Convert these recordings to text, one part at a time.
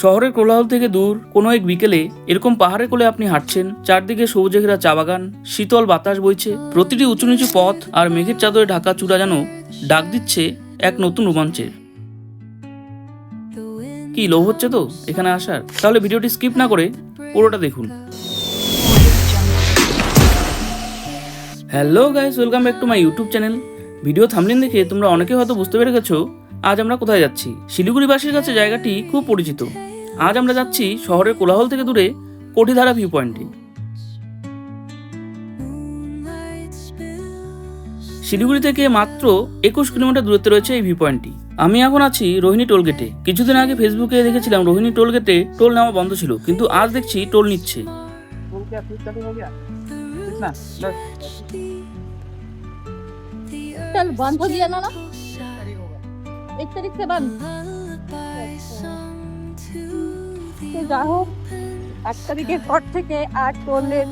শহরের কোলাহল থেকে দূর কোনো এক বিকেলে এরকম পাহাড়ের কোলে আপনি হাঁটছেন, চারদিকে সবুজে ঘেরা চা বাগান, শীতল বাতাস বইছে, প্রতিটি উঁচু নিচু পথ আর মেঘের চাদরে ঢাকা চূড়া যেন ডাক দিচ্ছে এক নতুন রোমাঞ্চের। কি লোভ হচ্ছে তো এখানে আসার? তাহলে ভিডিওটি স্কিপ না করে পুরোটা দেখুন। Hello guys, welcome back to my YouTube channel. Video thumbnail দেখে তোমরা অনেকে হয়তো বুঝতে পেরে গেছো আজ আমরা কোথায় যাচ্ছি। শিলিগুড়িবাসীর কাছে জায়গাটি খুব পরিচিত। আজ আমরা যাচ্ছি শহরের কোলাহল থেকে দূরে কোঠিধারা ভিউ পয়েন্টে। শিলিগুড়ি থেকে মাত্র 21 কিলোমিটার দূরত্বে রয়েছে এই ভিউ পয়েন্টটি। আমি এখন আছি রোহিণী টোলগেটে। কিছুদিন আগে ফেসবুকে দেখেছিলাম রোহিণী টোলগেটে টোল নেওয়া বন্ধ ছিল, কিন্তু আজ দেখছি টোল নিচ্ছে। चल बंद हो गया ना 1 तारीख से बंद তো যা হোক 1 তারিখের পর থেকে আর টোলের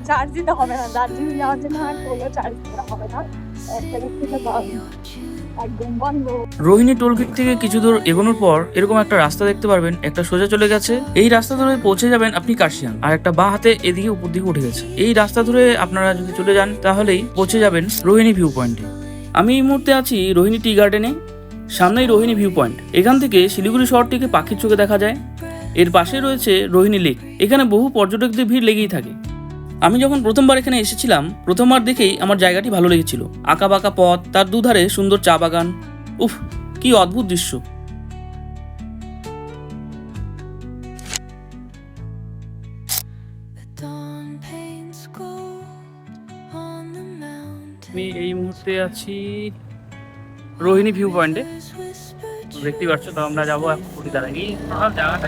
চার্জ দিতে হবে না। দার্জিলিং যাওয়ার জন্য আর টোলের চার্জ দিতে হবে না। 1 তারিখ থেকে একদম বন্ধ। রোহিণী টোলগেট থেকে কিছু দূর এগোনোর পর এরকম একটা রাস্তা দেখতে পারবেন, একটা সোজা চলে গেছে। এই রাস্তা ধরে পৌঁছে যাবেন আপনি কার্শিয়াং, আর একটা বাঁ হাতে এদিকে উপর দিকে উঠে গেছে। এই রাস্তা ধরে আপনারা যদি চলে যান তাহলেই পৌঁছে যাবেন রোহিণী ভিউ পয়েন্টে। আমি এই মুহূর্তে আছি রোহিণী টি গার্ডেনে, সামনেই রোহিণী ভিউ পয়েন্ট। এখান থেকে শিলিগুড়ি শহরটিকে পাখির চোখে দেখা যায়। এর পাশে রয়েছে রোহিণী লেক। এখানে বহু পর্যটকদের ভিড় লেগেই থাকে। আমি যখন প্রথমবার এখানে এসেছিলাম, প্রথমবার দেখেই আমার জায়গাটি ভালো লেগেছিল। আঁকা বাঁকা পথ, তার দুধারে সুন্দর চা বাগান। উফ, কি অদ্ভুত দৃশ্য। আমি এই মুহূর্তে আছি রোহিণী ভিউ পয়েন্টে, দেখতেই পাচ্ছ। তো আমরা যাবো এখন কোঠিধারা। এই জায়গাটা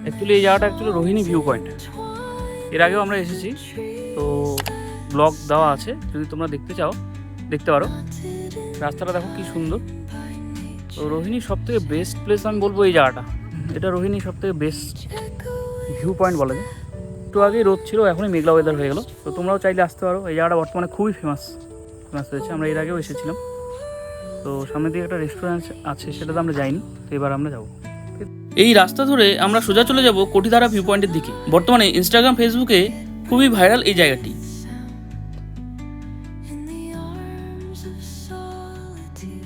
অ্যাকচুয়ালি এই জায়গাটা অ্যাকচুয়ালি রোহিণী ভিউ পয়েন্ট। এর আগেও আমরা এসেছি, তো ব্লগ দেওয়া আছে, যদি তোমরা দেখতে চাও দেখতে পারো। রাস্তাটা দেখো কি সুন্দর। তো রোহিণী সব থেকে বেস্ট প্লেস আমি বলবো এই জায়গাটা। এটা রোহিণী সব থেকে বেস্ট ভিউ পয়েন্ট বলা যায়। একটু আগেই রোদ ছিল, এখনই মেঘলা ওয়েদার হয়ে গেলো। তো তোমরাও চাইলে আসতে পারো। এই জায়গাটা বর্তমানে খুবই ফেমাস হয়েছে। আমরা এর আগেও এসেছিলাম। তো সামনের দিকে একটা রেস্টুরেন্ট আছে, সেটাতে আমরা যাইনি, তো এবার আমরা যাবো। এই রাস্তা ধরে আমরা সোজা চলে যাব কোঠিধারা ভিউ পয়েন্টের দিকে। বর্তমানে ইনস্টাগ্রাম, ফেসবুকে খুবই ভাইরাল এই জায়গাটি।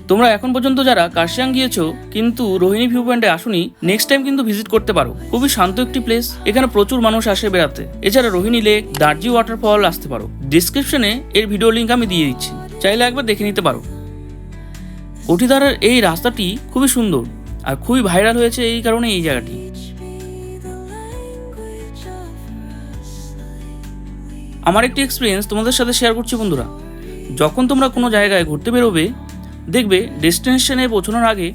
তোমরা এখন পর্যন্ত যারা কার্শিয়াং গিয়েছো কিন্তু রোহিণী ভিউ পয়েন্টে আসুনি, নেক্সট টাইম কিন্তু ভিজিট করতে পারো। খুবই শান্ত একটি প্লেস, এখানে প্রচুর মানুষ আসে বেড়াতে। এছাড়া রোহিণী লেক, দার্জি ওয়াটারফল আসতে পারো। ডিসক্রিপশনে এর ভিডিও লিঙ্ক আমি দিয়ে দিচ্ছি, চাইলে একবার দেখে নিতে পারো। কোঠিধারার এই রাস্তাটি খুবই সুন্দর আর খুবই ভাইরাল হয়েছে এই কারণে এই জায়গাটি। আমার একটি এক্সপিরিয়েন্স তোমাদের সাথে শেয়ার করছি বন্ধুরা। যখন তোমরা কোনো জায়গায় ঘুরতে বেরোবে, দেখবে ডেস্টিনেশনে পৌঁছানোর আগে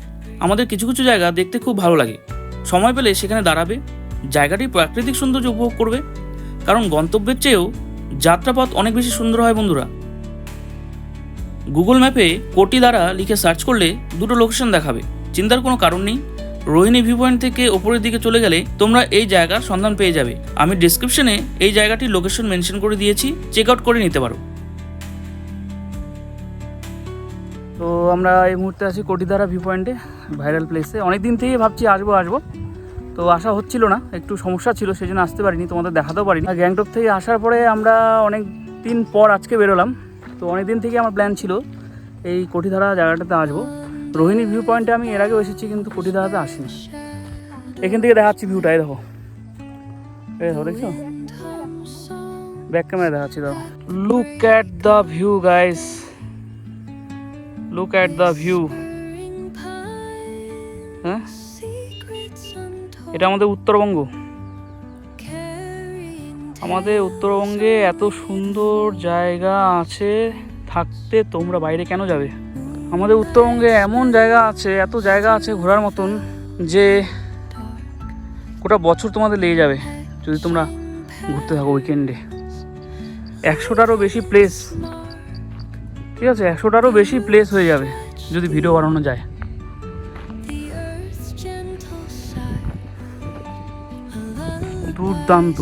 আমাদের কিছু কিছু জায়গা দেখতে খুব ভালো লাগে। সময় পেলে সেখানে দাঁড়াবে, জায়গাটির প্রাকৃতিক সৌন্দর্য উপভোগ করবে, কারণ গন্তব্যের চেয়েও যাত্রাপথ অনেক বেশি সুন্দর হয় বন্ধুরা। গুগল ম্যাপে কোঠিধারা লিখে সার্চ করলে দুটো লোকেশন দেখাবে, চিন্তার কোনো কারণ নেই। রোহিণী ভিউ পয়েন্ট থেকে ওপরের দিকে চলে গেলে তোমরা এই জায়গার সন্ধান পেয়ে যাবে। আমি ডিসক্রিপশনে এই জায়গাটির লোকেশন মেনশন করে দিয়েছি, চেক আউট করে নিতে পারো। তো আমরা এই মুহূর্তে আছি কোঠিধারা ভিউ পয়েন্টে, ভাইরাল প্লেসে। অনেক দিন থেকেই ভাবছি আসবো, তো আসা হচ্ছিল না, একটু সমস্যা ছিল, সেই জন্য আসতে পারিনি, তোমাদের দেখাতেও পারিনি। গ্যাংটক থেকে আসার পরে আমরা অনেক দিন পর আজকে বেরোলাম। তো অনেক দিন থেকে আমার প্ল্যান ছিল এই কোঠিধারা জায়গাটাতে আসবো। রোহিণী ভিউ পয়েন্টে আমি এর আগেও এসেছি, কিন্তু কোঠিধারাতে আসিনি। এখান থেকে দেখাচ্ছি ভিউটা, এই দেখো, দেখছো, ব্যাক ক্যামেরা দেখাচ্ছি। দেখো, look at the view guys, look at the view. হ্যাঁ, এটা আমাদের উত্তরবঙ্গ। আমাদের উত্তরবঙ্গে এত সুন্দর জায়গা আছে থাকতে তোমরা বাইরে কেন যাবে? আমাদের উত্তরবঙ্গে এমন জায়গা আছে, এত জায়গা আছে ঘোরার মতন, যে গোটা বছর তোমাদের লেগে যাবে যদি তোমরা ঘুরতে থাকো উইকেন্ডে। 100টারও বেশি প্লেস, ঠিক আছে, 100টারও বেশি প্লেস হয়ে যাবে যদি ভিডিও বানানো যায়। দুর্দান্ত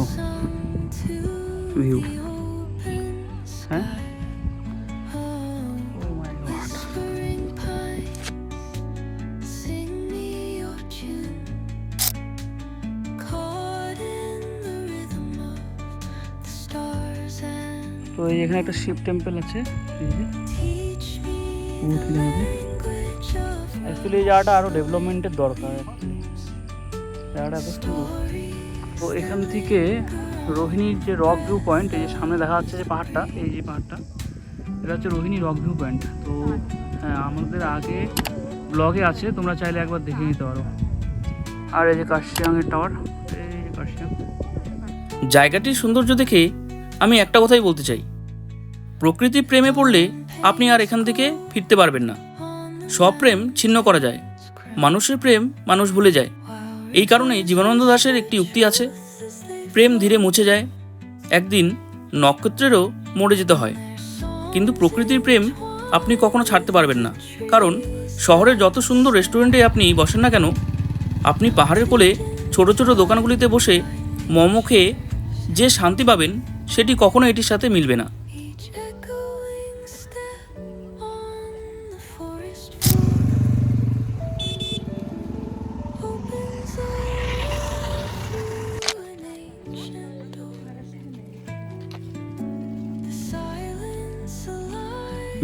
ভিউ। হ্যাঁ, তো এই এখানে একটা শিব টেম্পল আছে, অ্যাকচুয়ালি এই জায়গাটা আরও ডেভেলপমেন্টের দরকার। জায়গাটা এত সুন্দর। তো এখান থেকে রোহিণীর যে রক ভিউ পয়েন্ট, এই যে সামনে দেখা যাচ্ছে যে পাহাড়টা, এই যে পাহাড়টা, এটা হচ্ছে রোহিণী রক ভিউ পয়েন্ট। তো হ্যাঁ, আমাদের আগে ব্লগে আছে, তোমরা চাইলে একবার দেখে নিতে পারো। আর এই যে কার্শিয়াংয়ের টাওয়ার, এই যে কার্শিয়াং। জায়গাটির সৌন্দর্য দেখে আমি একটা কথাই বলতে চাই, প্রকৃতির প্রেমে পড়লে আপনি আর এখান থেকে ফিরতে পারবেন না। সব প্রেম ছিন্ন করা যায়, মানুষের প্রেম মানুষ ভুলে যায়। এই কারণেই জীবনানন্দ দাশের একটি উক্তি আছে, প্রেম ধীরে মুছে যায়, একদিন নক্ষত্রেরও মরে যেতে হয়, কিন্তু প্রকৃতির প্রেম আপনি কখনো ছাড়তে পারবেন না। কারণ শহরের যত সুন্দর রেস্টুরেন্টে আপনি বসেন না কেন, আপনি পাহাড়ের কোলে ছোট ছোট দোকানগুলিতে বসে মোমো খেয়ে যে শান্তি পাবেন, সেটি কখনো এটির সাথে মিলবে না।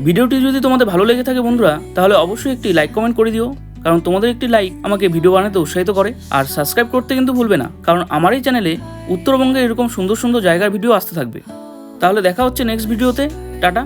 ভিডিওটি যদি তোমাদের ভালো লেগে থাকে বন্ধুরা, তাহলে অবশ্যই একটি লাইক কমেন্ট করে দিও, কারণ তোমাদের একটি লাইক আমাকে ভিডিও বানাতে উৎসাহিত করে। আর সাবস্ক্রাইব করতে কিন্তু ভুলবে না, কারণ আমার এই চ্যানেলে উত্তরবঙ্গে এরকম সুন্দর সুন্দর জায়গার ভিডিও আসতে থাকবে। তাহলে দেখা হচ্ছে নেক্সট ভিডিওতে। টাটা।